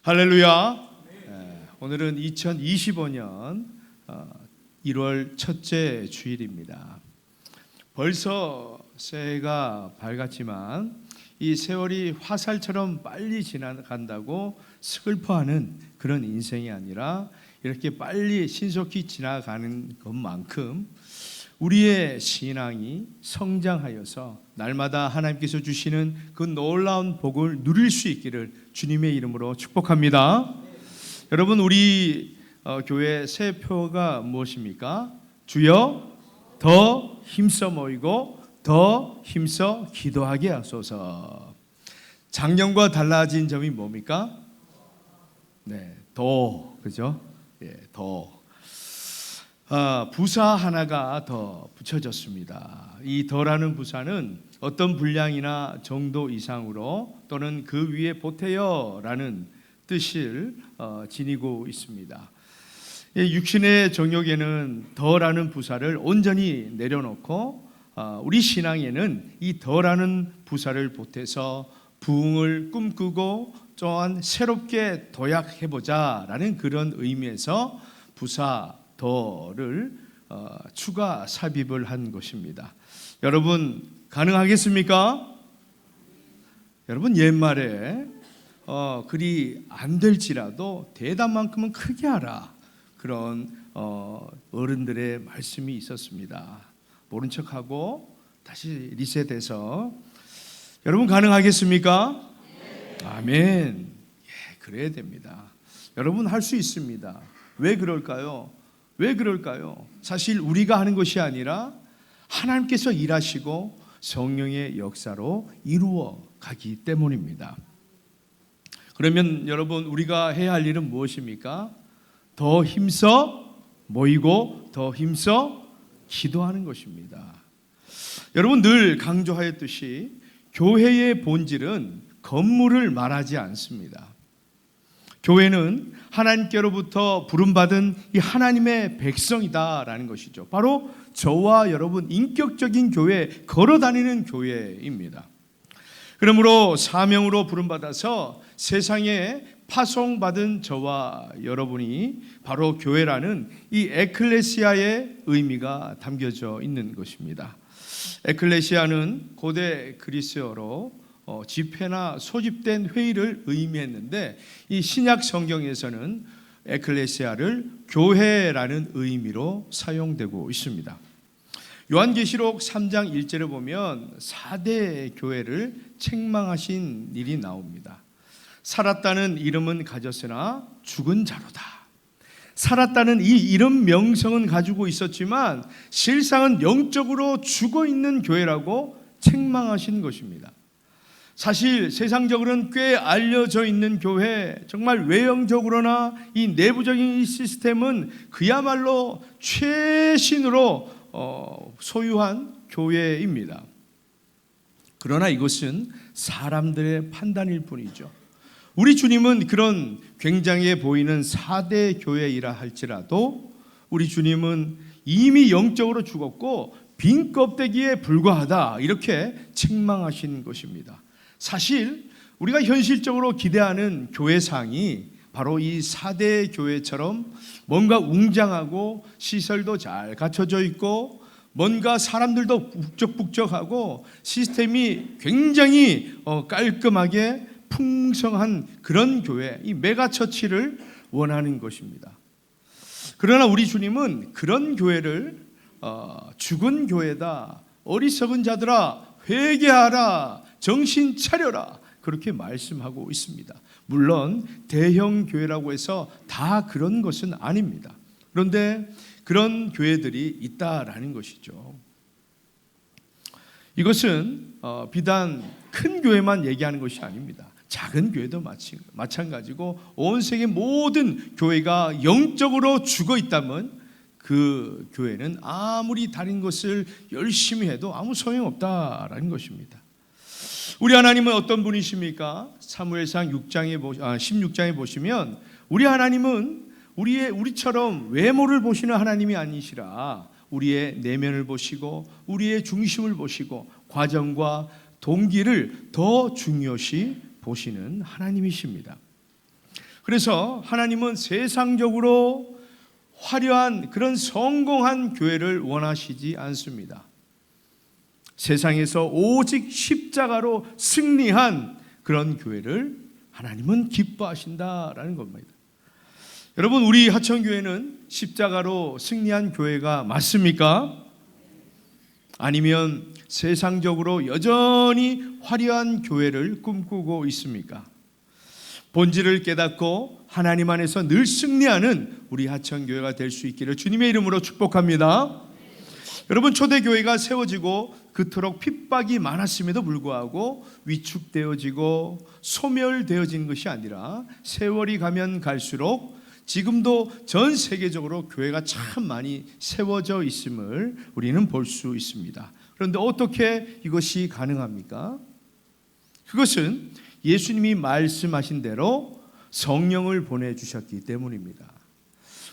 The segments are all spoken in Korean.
할렐루야. 오늘은 2025년 1월 첫째 주일입니다. 벌써 새해가 밝았지만 이 세월이 화살처럼 빨리 지나간다고 슬퍼하는 그런 인생이 아니라 이렇게 빨리 신속히 지나가는 것만큼 우리의 신앙이 성장하여서 날마다 하나님께서 주시는 그 놀라운 복을 누릴 수 있기를 주님의 이름으로 축복합니다. 여러분, 우리 교회 새표가 무엇입니까? 주여 더 힘써 모이고 더 힘써 기도하게 하소서. 작년과 달라진 점이 뭡니까? 더, 그죠? 더. 부사 하나가 더 붙여졌습니다. 이 더라는 부사는 어떤 분량이나 정도 이상으로 또는 그 위에 보태어라는 뜻을 지니고 있습니다. 육신의 정욕에는 더라는 부사를 온전히 내려놓고 우리 신앙에는 이 더라는 부사를 보태서 부흥을 꿈꾸고 또한 새롭게 도약해보자라는 그런 의미에서 부사 더를 추가 삽입을 한 것입니다. 여러분 가능하겠습니까? 여러분 옛말에 그리 안 될지라도 대답만큼은 크게 하라, 그런 어른들의 말씀이 있었습니다. 모른 척하고 다시 리셋해서 여러분 가능하겠습니까? 아멘. 그래야 됩니다. 여러분 할 수 있습니다. 왜 그럴까요? 왜 그럴까요? 사실 우리가 하는 것이 아니라 하나님께서 일하시고 성령의 역사로 이루어 가기 때문입니다. 그러면 여러분 우리가 해야 할 일은 무엇입니까? 더 힘써 모이고 더 힘써 기도하는 것입니다. 여러분 늘 강조하였듯이 교회의 본질은 건물을 말하지 않습니다. 교회는 하나님께로부터 부름받은 이 하나님의 백성이다라는 것이죠. 바로 저와 여러분 인격적인 교회, 걸어다니는 교회입니다. 그러므로 사명으로 부름받아서 세상에 파송받은 저와 여러분이 바로 교회라는 이 에클레시아의 의미가 담겨져 있는 것입니다. 에클레시아는 고대 그리스어로 집회나 소집된 회의를 의미했는데 이 신약 성경에서는 에클레시아를 교회라는 의미로 사용되고 있습니다. 요한계시록 3장 1절에 보면 4대 교회를 책망하신 일이 나옵니다. 살았다는 이름은 가졌으나 죽은 자로다. 살았다는 이 이름 명성은 가지고 있었지만 실상은 영적으로 죽어 있는 교회라고 책망하신 것입니다. 사실 세상적으로는 꽤 알려져 있는 교회, 정말 외형적으로나 이 내부적인 이 시스템은 그야말로 최신으로 소유한 교회입니다. 그러나 이것은 사람들의 판단일 뿐이죠. 우리 주님은 그런 굉장해 보이는 4대 교회이라 할지라도 우리 주님은 이미 영적으로 죽었고 빈 껍데기에 불과하다, 이렇게 책망하신 것입니다. 사실 우리가 현실적으로 기대하는 교회상이 바로 이 4대 교회처럼 뭔가 웅장하고 시설도 잘 갖춰져 있고 뭔가 사람들도 북적북적하고 시스템이 굉장히 깔끔하게 풍성한 그런 교회, 이 메가처치를 원하는 것입니다. 그러나 우리 주님은 그런 교회를 죽은 교회다, 어리석은 자들아 회개하라, 정신 차려라, 그렇게 말씀하고 있습니다. 물론 대형 교회라고 해서 다 그런 것은 아닙니다. 그런데 그런 교회들이 있다라는 것이죠. 이것은 비단 큰 교회만 얘기하는 것이 아닙니다. 작은 교회도 마찬가지고 온 세계 모든 교회가 영적으로 죽어 있다면 그 교회는 아무리 다른 것을 열심히 해도 아무 소용없다라는 것입니다. 우리 하나님은 어떤 분이십니까? 사무엘상 16장에 보시면 우리 하나님은 우리처럼 외모를 보시는 하나님이 아니시라 우리의 내면을 보시고 우리의 중심을 보시고 과정과 동기를 더 중요시 보시는 하나님이십니다. 그래서 하나님은 세상적으로 화려한 그런 성공한 교회를 원하시지 않습니다. 세상에서 오직 십자가로 승리한 그런 교회를 하나님은 기뻐하신다라는 겁니다. 여러분, 우리 하천교회는 십자가로 승리한 교회가 맞습니까? 아니면 세상적으로 여전히 화려한 교회를 꿈꾸고 있습니까? 본질을 깨닫고 하나님 안에서 늘 승리하는 우리 하천교회가 될 수 있기를 주님의 이름으로 축복합니다. 여러분, 초대교회가 세워지고 그토록 핍박이 많았음에도 불구하고 위축되어지고 소멸되어진 것이 아니라 세월이 가면 갈수록 지금도 전 세계적으로 교회가 참 많이 세워져 있음을 우리는 볼 수 있습니다. 그런데 어떻게 이것이 가능합니까? 그것은 예수님이 말씀하신 대로 성령을 보내주셨기 때문입니다.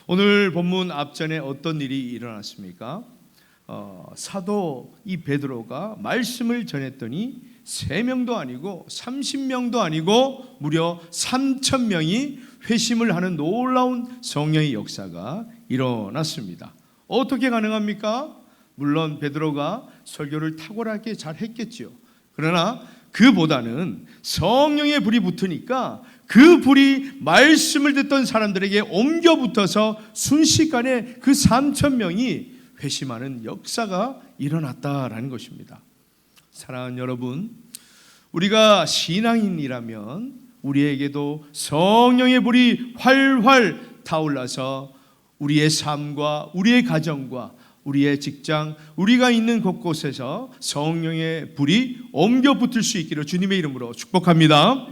오늘 본문 앞전에 어떤 일이 일어났습니까? 사도 이 베드로가 말씀을 전했더니 3명도 아니고 30명도 아니고 무려 3,000명이 회심을 하는 놀라운 성령의 역사가 일어났습니다. 어떻게 가능합니까? 물론 베드로가 설교를 탁월하게 잘 했겠죠. 그러나 그보다는 성령의 불이 붙으니까 그 불이 말씀을 듣던 사람들에게 옮겨 붙어서 순식간에 그 3,000명이 회심하는 역사가 일어났다라는 것입니다. 사랑하는 여러분, 우리가 신앙인이라면 우리에게도 성령의 불이 활활 타올라서 우리의 삶과 우리의 가정과 우리의 직장, 우리가 있는 곳곳에서 성령의 불이 옮겨 붙을 수 있기를 주님의 이름으로 축복합니다.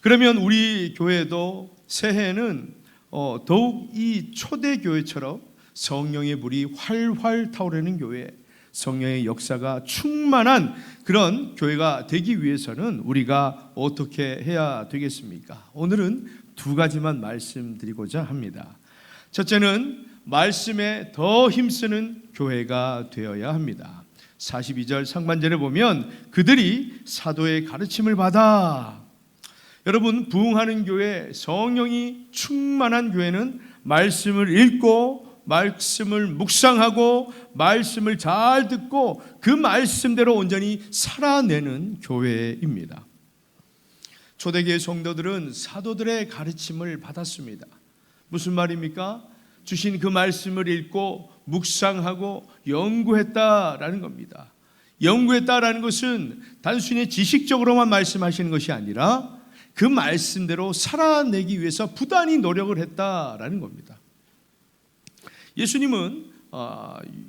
그러면 우리 교회도 새해에는 더욱 이 초대교회처럼 성령의 불이 활활 타오르는 교회, 성령의 역사가 충만한 그런 교회가 되기 위해서는 우리가 어떻게 해야 되겠습니까? 오늘은 2가지만 말씀드리고자 합니다. 첫째는 말씀에 더 힘쓰는 교회가 되어야 합니다. 42절 상반절에 보면 그들이 사도의 가르침을 받아. 여러분, 부흥하는 교회, 성령이 충만한 교회는 말씀을 읽고 말씀을 묵상하고 말씀을 잘 듣고 그 말씀대로 온전히 살아내는 교회입니다. 초대교회 성도들은 사도들의 가르침을 받았습니다. 무슨 말입니까? 주신 그 말씀을 읽고 묵상하고 연구했다라는 겁니다. 연구했다라는 것은 단순히 지식적으로만 말씀하시는 것이 아니라 그 말씀대로 살아내기 위해서 부단히 노력을 했다라는 겁니다. 예수님은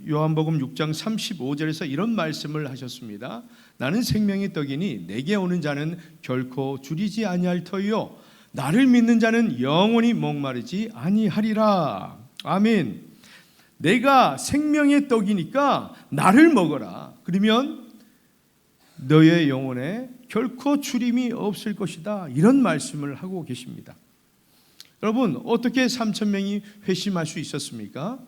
요한복음 6장 35절에서 이런 말씀을 하셨습니다. 나는 생명의 떡이니 내게 오는 자는 결코 줄이지 아니할 터이요 나를 믿는 자는 영원히 목마르지 아니하리라. 아멘. 내가 생명의 떡이니까 나를 먹어라. 그러면 너의 영혼에 결코 주림이 없을 것이다. 이런 말씀을 하고 계십니다. 여러분, 어떻게 3,000명이 회심할 수 있었습니까?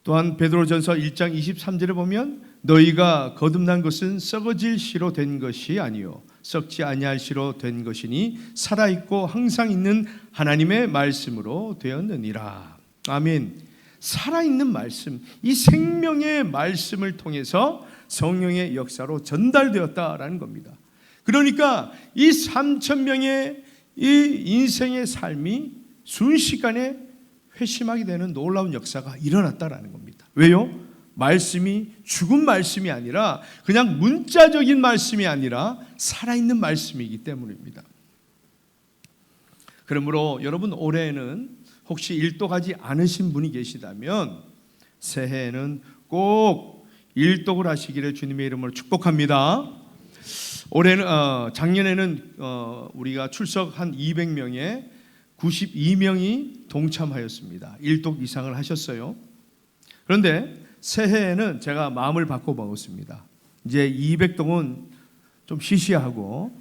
또한 베드로전서 1장 23절에 보면 너희가 거듭난 것은 썩어질 씨로 된 것이 아니요 썩지 아니할 씨로 된 것이니 살아있고 항상 있는 하나님의 말씀으로 되었느니라. 아멘. 살아있는 말씀, 이 생명의 말씀을 통해서 성령의 역사로 전달되었다라는 겁니다. 그러니까 이 3,000명의 이 인생의 삶이 순식간에 회심하게 되는 놀라운 역사가 일어났다라는 겁니다. 왜요? 말씀이 죽은 말씀이 아니라 그냥 문자적인 말씀이 아니라 살아있는 말씀이기 때문입니다. 그러므로 여러분, 올해는 혹시 일독하지 않으신 분이 계시다면 새해에는 꼭 일독을 하시기를 주님의 이름으로 축복합니다. 올해는 작년에는 우리가 출석한 200명에 92명이 동참하였습니다. 일독 이상을 하셨어요. 그런데 새해에는 제가 마음을 바꿔 먹었습니다. 이제 200독은 좀 시시하고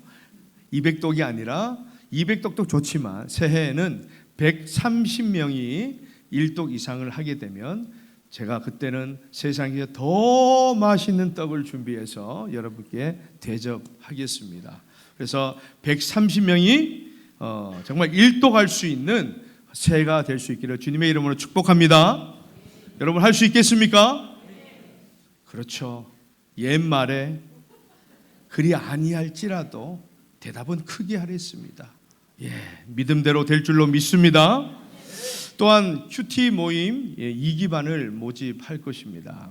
200독이 아니라 200독도 좋지만 새해에는 130명이 일독 이상을 하게 되면 제가 그때는 세상에서 더 맛있는 떡을 준비해서 여러분께 대접하겠습니다. 그래서 130명이 정말 일독할 수 있는 새해가 될 수 있기를 주님의 이름으로 축복합니다. 여러분 할 수 있겠습니까? 그렇죠. 옛말에 그리 아니할지라도 대답은 크게 하랬습니다. 믿음대로 될 줄로 믿습니다. 또한 큐티 모임 2기반을 모집할 것입니다.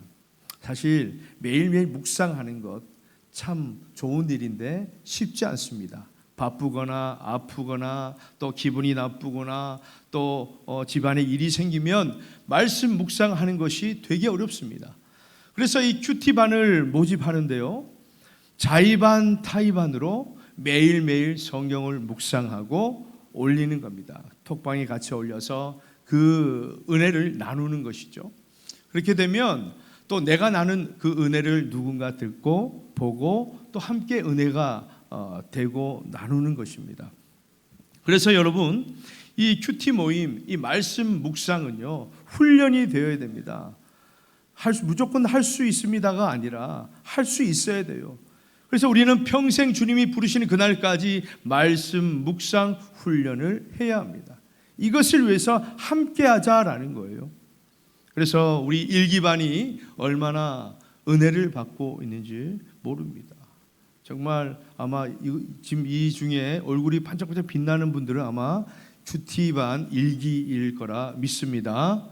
사실 매일매일 묵상하는 것 참 좋은 일인데 쉽지 않습니다. 바쁘거나 아프거나 또 기분이 나쁘거나 또 집안에 일이 생기면 말씀 묵상하는 것이 되게 어렵습니다. 그래서 이 큐티반을 모집하는데요, 자의반 타의반으로 매일매일 성경을 묵상하고 올리는 겁니다. 톡방에 같이 올려서 그 은혜를 나누는 것이죠. 그렇게 되면 또 내가 나눈 그 은혜를 누군가 듣고 보고 또 함께 은혜가 되고 나누는 것입니다. 그래서 여러분, 이 큐티 모임, 이 말씀 묵상은요, 훈련이 되어야 됩니다. 무조건 할 수 있습니다가 아니라 할 수 있어야 돼요. 그래서 우리는 평생 주님이 부르시는 그날까지 말씀 묵상 훈련을 해야 합니다. 이것을 위해서 함께 하자라는 거예요. 그래서 우리 1기반이 얼마나 은혜를 받고 있는지 모릅니다. 정말 아마 지금 이 중에 얼굴이 반짝반짝 빛나는 분들은 아마 큐티반 1기일 거라 믿습니다.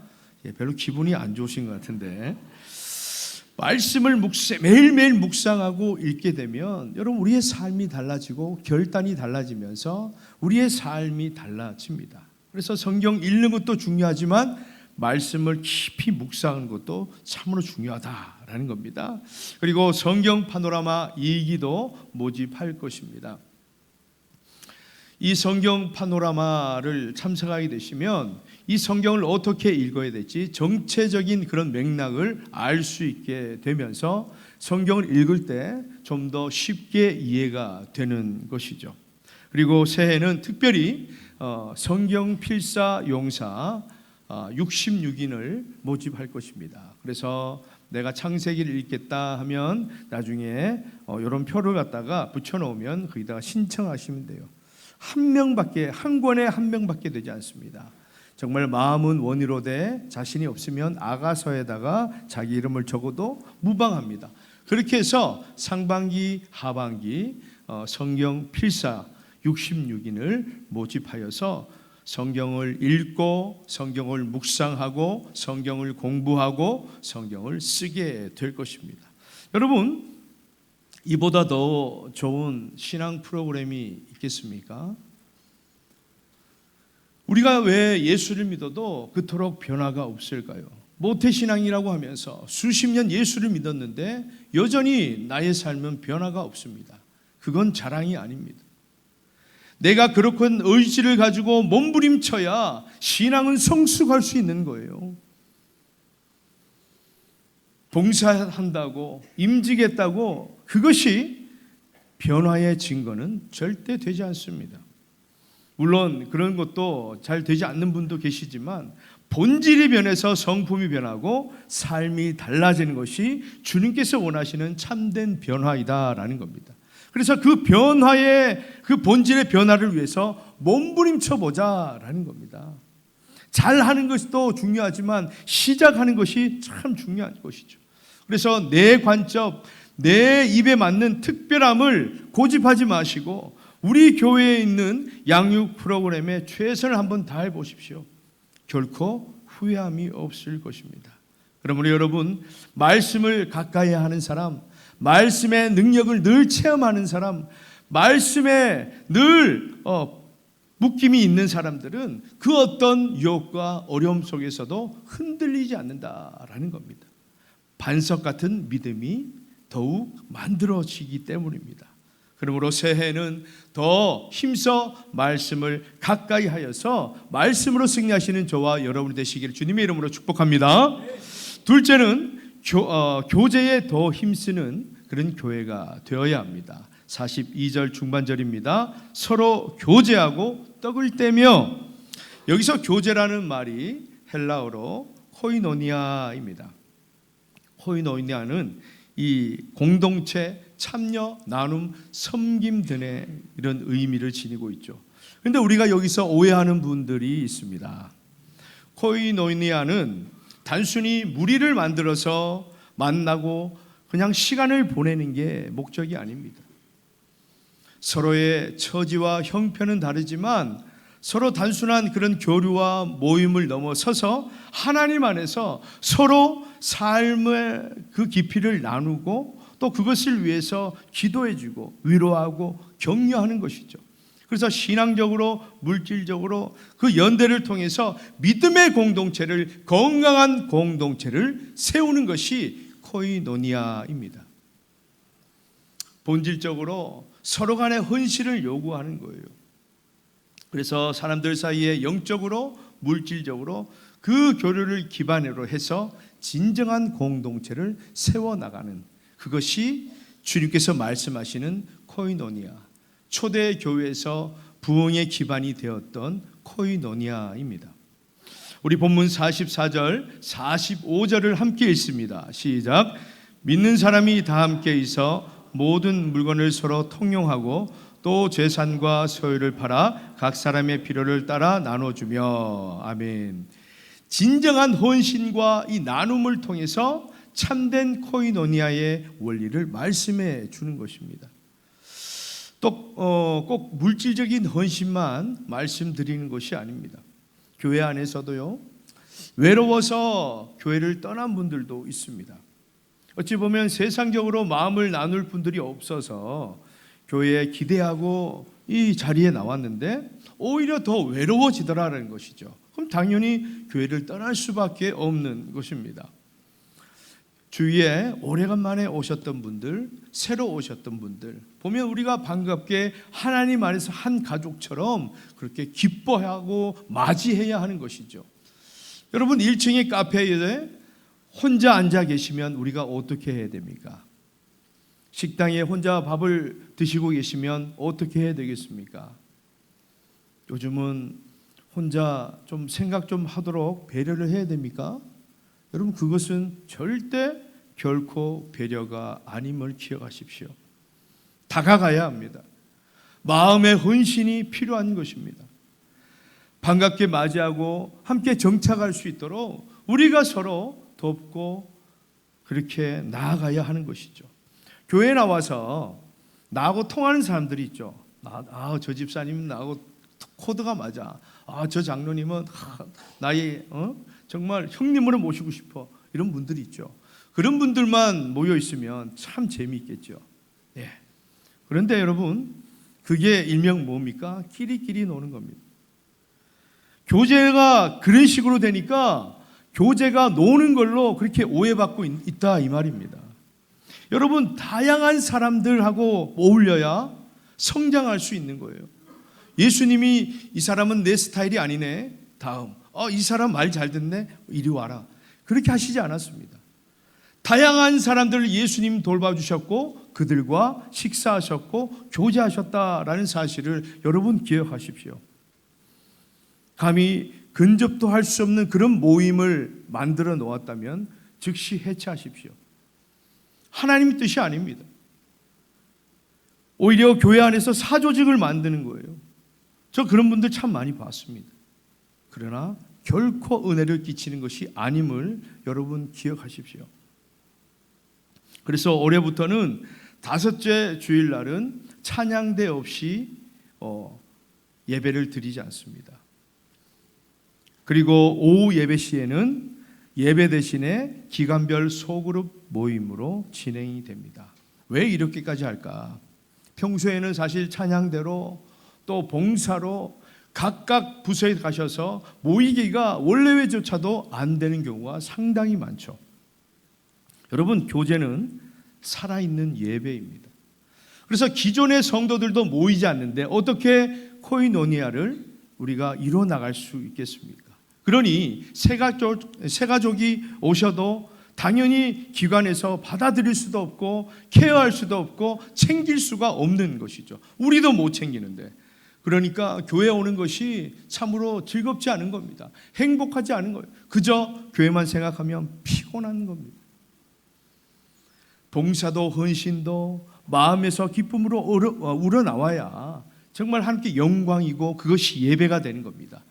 별로 기분이 안 좋으신 것 같은데, 말씀을 매일매일 묵상하고 읽게 되면 여러분 우리의 삶이 달라지고 결단이 달라지면서 우리의 삶이 달라집니다. 그래서 성경 읽는 것도 중요하지만 말씀을 깊이 묵상하는 것도 참으로 중요하다라는 겁니다. 그리고 성경 파노라마 2기도 모집할 것입니다. 이 성경 파노라마를 참석하게 되시면 이 성경을 어떻게 읽어야 될지 정체적인 그런 맥락을 알 수 있게 되면서 성경을 읽을 때 좀 더 쉽게 이해가 되는 것이죠. 그리고 새해는 특별히 성경 필사 용사 66인을 모집할 것입니다. 그래서 내가 창세기를 읽겠다 하면 나중에 이런 표를 갖다가 붙여놓으면 거기다가 신청하시면 돼요. 한 권에 한 명밖에 되지 않습니다. 정말 마음은 원이로되 자신이 없으면 아가서에다가 자기 이름을 적어도 무방합니다. 그렇게 해서 상반기, 하반기 성경 필사 66인을 모집하여서 성경을 읽고 성경을 묵상하고 성경을 공부하고 성경을 쓰게 될 것입니다. 여러분, 이보다 더 좋은 신앙 프로그램이 있겠습니까? 우리가 왜 예수를 믿어도 그토록 변화가 없을까요? 모태신앙이라고 하면서 수십 년 예수를 믿었는데 여전히 나의 삶은 변화가 없습니다. 그건 자랑이 아닙니다. 내가 그렇건 의지를 가지고 몸부림쳐야 신앙은 성숙할 수 있는 거예요. 봉사한다고 임직했다고 그것이 변화의 증거는 절대 되지 않습니다. 물론 그런 것도 잘 되지 않는 분도 계시지만 본질이 변해서 성품이 변하고 삶이 달라지는 것이 주님께서 원하시는 참된 변화이다라는 겁니다. 그래서 그 변화의 그 본질의 변화를 위해서 몸부림쳐 보자라는 겁니다. 잘하는 것도 중요하지만 시작하는 것이 참 중요한 것이죠. 그래서 내 관점, 내 입에 맞는 특별함을 고집하지 마시고 우리 교회에 있는 양육 프로그램에 최선을 한번 다해 보십시오. 결코 후회함이 없을 것입니다. 그러므로 여러분, 말씀을 가까이 하는 사람, 말씀의 능력을 늘 체험하는 사람, 말씀에 늘 묶임이 있는 사람들은 그 어떤 유혹과 어려움 속에서도 흔들리지 않는다라는 겁니다. 반석 같은 믿음이 더욱 만들어지기 때문입니다. 그러므로 새해는 더 힘써 말씀을 가까이 하여서 말씀으로 승리하시는 저와 여러분이 되시기를 주님의 이름으로 축복합니다. 둘째는 교제에 더 힘쓰는 그런 교회가 되어야 합니다. 42절 중반절입니다. 서로 교제하고 떡을 떼며, 여기서 교제라는 말이 헬라어로 코이노니아입니다. 코이노니아는 이 공동체, 참여, 나눔, 섬김 등의 이런 의미를 지니고 있죠. 그런데 우리가 여기서 오해하는 분들이 있습니다. 코이노니아는 단순히 무리를 만들어서 만나고 그냥 시간을 보내는 게 목적이 아닙니다. 서로의 처지와 형편은 다르지만 서로 단순한 그런 교류와 모임을 넘어서서 하나님 안에서 서로 삶의 그 깊이를 나누고 또 그것을 위해서 기도해주고 위로하고 격려하는 것이죠. 그래서 신앙적으로 물질적으로 그 연대를 통해서 믿음의 공동체를, 건강한 공동체를 세우는 것이 코이노니아입니다. 본질적으로 서로 간의 헌신을 요구하는 거예요. 그래서 사람들 사이에 영적으로 물질적으로 그 교류를 기반으로 해서 진정한 공동체를 세워나가는, 그것이 주님께서 말씀하시는 코이노니아, 초대 교회에서 부흥의 기반이 되었던 코이노니아입니다. 우리 본문 44절 45절을 함께 읽습니다. 시작. 믿는 사람이 다 함께 있어 모든 물건을 서로 통용하고 또 재산과 소유를 팔아 각 사람의 필요를 따라 나눠주며. 아멘. 진정한 헌신과 이 나눔을 통해서 참된 코이노니아의 원리를 말씀해 주는 것입니다. 또 꼭 물질적인 헌신만 말씀드리는 것이 아닙니다. 교회 안에서도요, 외로워서 교회를 떠난 분들도 있습니다. 어찌 보면 세상적으로 마음을 나눌 분들이 없어서 교회에 기대하고 이 자리에 나왔는데 오히려 더 외로워지더라는 것이죠. 그럼 당연히 교회를 떠날 수밖에 없는 것입니다. 주위에 오래간만에 오셨던 분들, 새로 오셨던 분들 보면 우리가 반갑게 하나님 안에서 한 가족처럼 그렇게 기뻐하고 맞이해야 하는 것이죠. 여러분, 1층의 카페에 혼자 앉아 계시면 우리가 어떻게 해야 됩니까? 식당에 혼자 밥을 드시고 계시면 어떻게 해야 되겠습니까? 요즘은 혼자 좀 생각 좀 하도록 배려를 해야 됩니까? 여러분, 그것은 절대 결코 배려가 아님을 기억하십시오. 다가가야 합니다. 마음의 헌신이 필요한 것입니다. 반갑게 맞이하고 함께 정착할 수 있도록 우리가 서로 돕고 그렇게 나아가야 하는 것이죠. 교회에 나와서 나하고 통하는 사람들이 있죠. 저 집사님은 나하고 코드가 맞아. 저 장로님은 나의 정말 형님으로 모시고 싶어. 이런 분들이 있죠. 그런 분들만 모여 있으면 참 재미있겠죠. 예. 그런데 여러분, 그게 일명 뭡니까? 끼리끼리 노는 겁니다. 교제가 그런 식으로 되니까 교제가 노는 걸로 그렇게 오해받고 있다 이 말입니다. 여러분, 다양한 사람들하고 어울려야 성장할 수 있는 거예요. 예수님이 이 사람은 내 스타일이 아니네. 다음. 이 사람 말 잘 듣네. 이리 와라. 그렇게 하시지 않았습니다. 다양한 사람들을 예수님 돌봐주셨고 그들과 식사하셨고 교제하셨다라는 사실을 여러분 기억하십시오. 감히 근접도 할 수 없는 그런 모임을 만들어 놓았다면 즉시 해체하십시오. 하나님의 뜻이 아닙니다. 오히려 교회 안에서 사조직을 만드는 거예요. 저 그런 분들 참 많이 봤습니다. 그러나 결코 은혜를 끼치는 것이 아님을 여러분 기억하십시오. 그래서 올해부터는 5째 주일날은 찬양대 없이 예배를 드리지 않습니다. 그리고 오후 예배 시에는 예배 대신에 기간별 소그룹 모임으로 진행이 됩니다. 왜 이렇게까지 할까? 평소에는 사실 찬양대로 또 봉사로 각각 부서에 가셔서 모이기가 원래회조차도 안 되는 경우가 상당히 많죠. 여러분, 교제는 살아있는 예배입니다. 그래서 기존의 성도들도 모이지 않는데 어떻게 코이노니아를 우리가 이뤄나갈 수 있겠습니까? 그러니 새 가족이 오셔도 당연히 기관에서 받아들일 수도 없고 케어할 수도 없고 챙길 수가 없는 것이죠. 우리도 못 챙기는데. 그러니까 교회 오는 것이 참으로 즐겁지 않은 겁니다. 행복하지 않은 거예요. 그저 교회만 생각하면 피곤한 겁니다. 봉사도 헌신도 마음에서 기쁨으로 우러나와야 정말 하나님께 영광이고 그것이 예배가 되는 겁니다.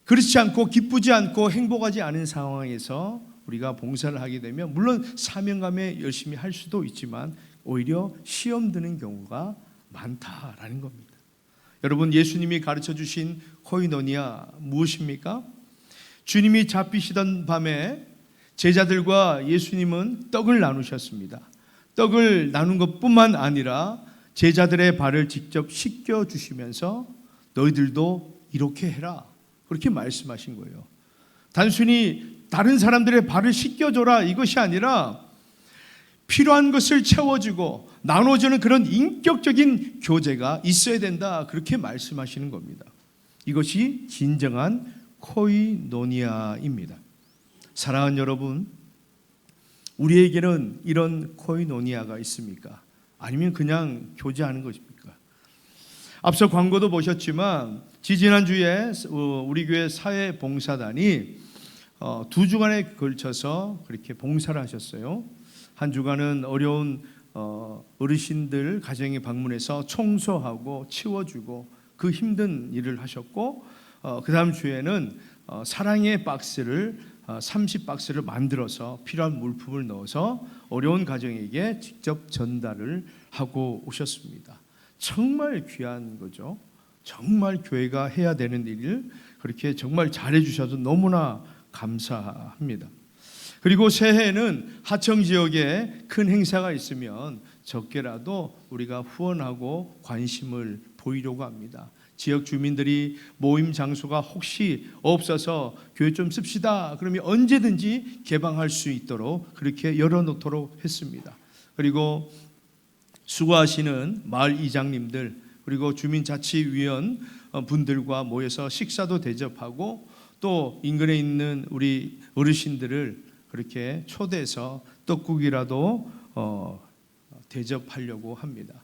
그렇지 않고 기쁘지 않고 행복하지 않은 상황에서 우리가 봉사를 하게 되면 물론 사명감에 열심히 할 수도 있지만 오히려 시험 드는 경우가 많다라는 겁니다. 여러분, 예수님이 가르쳐 주신 코이노니아 무엇입니까? 주님이 잡히시던 밤에 제자들과 예수님은 떡을 나누셨습니다. 떡을 나눈 것뿐만 아니라 제자들의 발을 직접 씻겨 주시면서 너희들도 이렇게 해라, 그렇게 말씀하신 거예요. 단순히 다른 사람들의 발을 씻겨줘라 이것이 아니라 필요한 것을 채워주고 나눠주는 그런 인격적인 교제가 있어야 된다, 그렇게 말씀하시는 겁니다. 이것이 진정한 코이노니아입니다. 사랑하는 여러분, 우리에게는 이런 코이노니아가 있습니까? 아니면 그냥 교제하는 것입니까? 앞서 광고도 보셨지만 지지난주에 우리 교회 사회봉사단이 2주간에 걸쳐서 그렇게 봉사를 하셨어요. 한 주간은 어려운 어르신들 가정에 방문해서 청소하고 치워주고 그 힘든 일을 하셨고, 그 다음 주에는 사랑의 박스를 30박스를 만들어서 필요한 물품을 넣어서 어려운 가정에게 직접 전달을 하고 오셨습니다. 정말 귀한 거죠. 정말 교회가 해야 되는 일을 그렇게 정말 잘해 주셔서 너무나 감사합니다. 그리고 새해에는 하청 지역에 큰 행사가 있으면 적게라도 우리가 후원하고 관심을 보이려고 합니다. 지역 주민들이 모임 장소가 혹시 없어서 교회 좀 씁시다 그러면 언제든지 개방할 수 있도록 그렇게 열어놓도록 했습니다. 그리고 수고하시는 마을 이장님들 그리고 주민자치위원 분들과 모여서 식사도 대접하고 또 인근에 있는 우리 어르신들을 그렇게 초대해서 떡국이라도 대접하려고 합니다.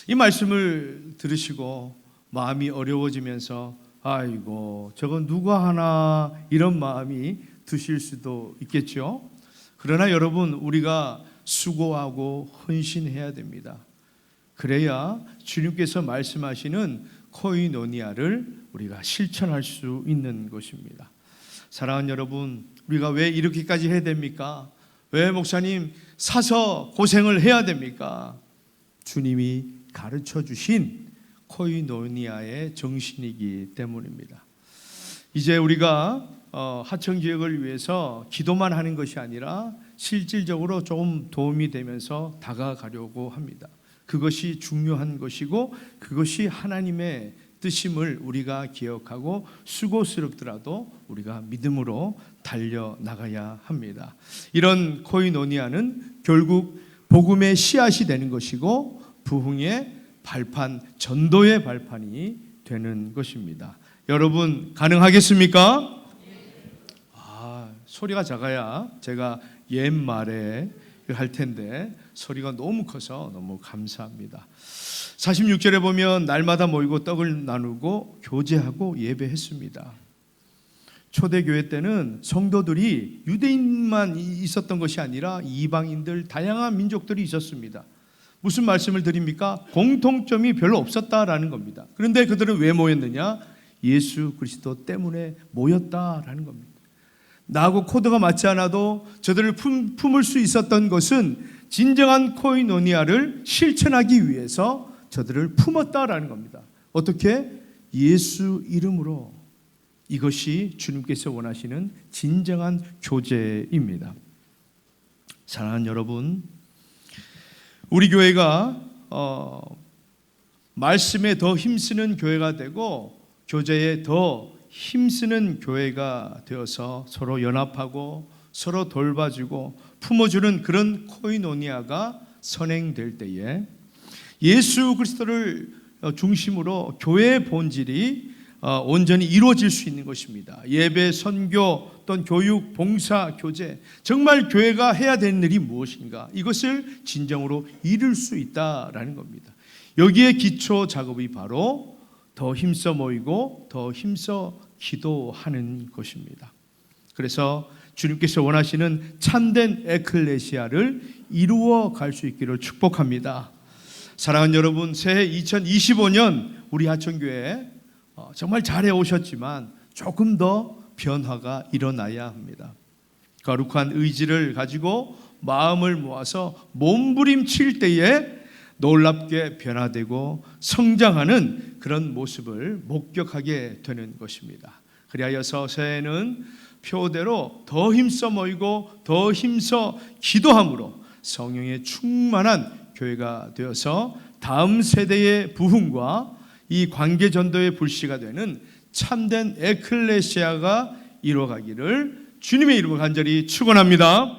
이 말씀을 들으시고 마음이 어려워지면서 아이고 저건 누가 하나 이런 마음이 드실 수도 있겠죠. 그러나 여러분, 우리가 수고하고 헌신해야 됩니다. 그래야 주님께서 말씀하시는 코이노니아를 우리가 실천할 수 있는 것입니다. 사랑하는 여러분, 우리가 왜 이렇게까지 해야 됩니까? 왜 목사님 사서 고생을 해야 됩니까? 주님이 가르쳐 주신 코이노니아의 정신이기 때문입니다. 이제 우리가 하청 지역을 위해서 기도만 하는 것이 아니라 실질적으로 좀 도움이 되면서 다가가려고 합니다. 그것이 중요한 것이고 그것이 하나님의 뜻임을 우리가 기억하고 수고스럽더라도 우리가 믿음으로 달려나가야 합니다. 이런 코이노니아는 결국 복음의 씨앗이 되는 것이고 부흥의 발판, 전도의 발판이 되는 것입니다. 여러분 가능하겠습니까? 소리가 작아야 제가 옛말에 할 텐데 소리가 너무 커서 너무 감사합니다. 46절에 보면 날마다 모이고 떡을 나누고 교제하고 예배했습니다. 초대교회 때는 성도들이 유대인만 있었던 것이 아니라 이방인들 다양한 민족들이 있었습니다. 무슨 말씀을 드립니까? 공통점이 별로 없었다라는 겁니다. 그런데 그들은 왜 모였느냐? 예수 그리스도 때문에 모였다라는 겁니다. 나하고 코드가 맞지 않아도 저들을 품을 수 있었던 것은 진정한 코이노니아를 실천하기 위해서 저들을 품었다라는 겁니다. 어떻게? 예수 이름으로. 이것이 주님께서 원하시는 진정한 교제입니다. 사랑하는 여러분, 우리 교회가 말씀에 더 힘쓰는 교회가 되고 교제에 더 힘쓰는 교회가 되어서 서로 연합하고 서로 돌봐주고 품어주는 그런 코이노니아가 선행될 때에 예수 그리스도를 중심으로 교회의 본질이 온전히 이루어질 수 있는 것입니다. 예배, 선교, 또는 교육, 봉사, 교제, 정말 교회가 해야 되는 일이 무엇인가, 이것을 진정으로 이룰 수 있다라는 겁니다. 여기에 기초 작업이 바로 더 힘써 모이고 더 힘써 기도하는 것입니다. 그래서 주님께서 원하시는 참된 에클레시아를 이루어 갈 수 있기를 축복합니다. 사랑하는 여러분, 새해 2025년 우리 하천교회 정말 잘해 오셨지만 조금 더 변화가 일어나야 합니다. 거룩한 의지를 가지고 마음을 모아서 몸부림칠 때에 놀랍게 변화되고 성장하는 그런 모습을 목격하게 되는 것입니다. 그리하여서 새해는 표대로 더 힘써 모이고 더 힘써 기도함으로 성령의 충만한 교회가 되어서 다음 세대의 부흥과 이 관계 전도의 불씨가 되는 참된 에클레시아가 이루어가기를 주님의 이름으로 간절히 축원합니다.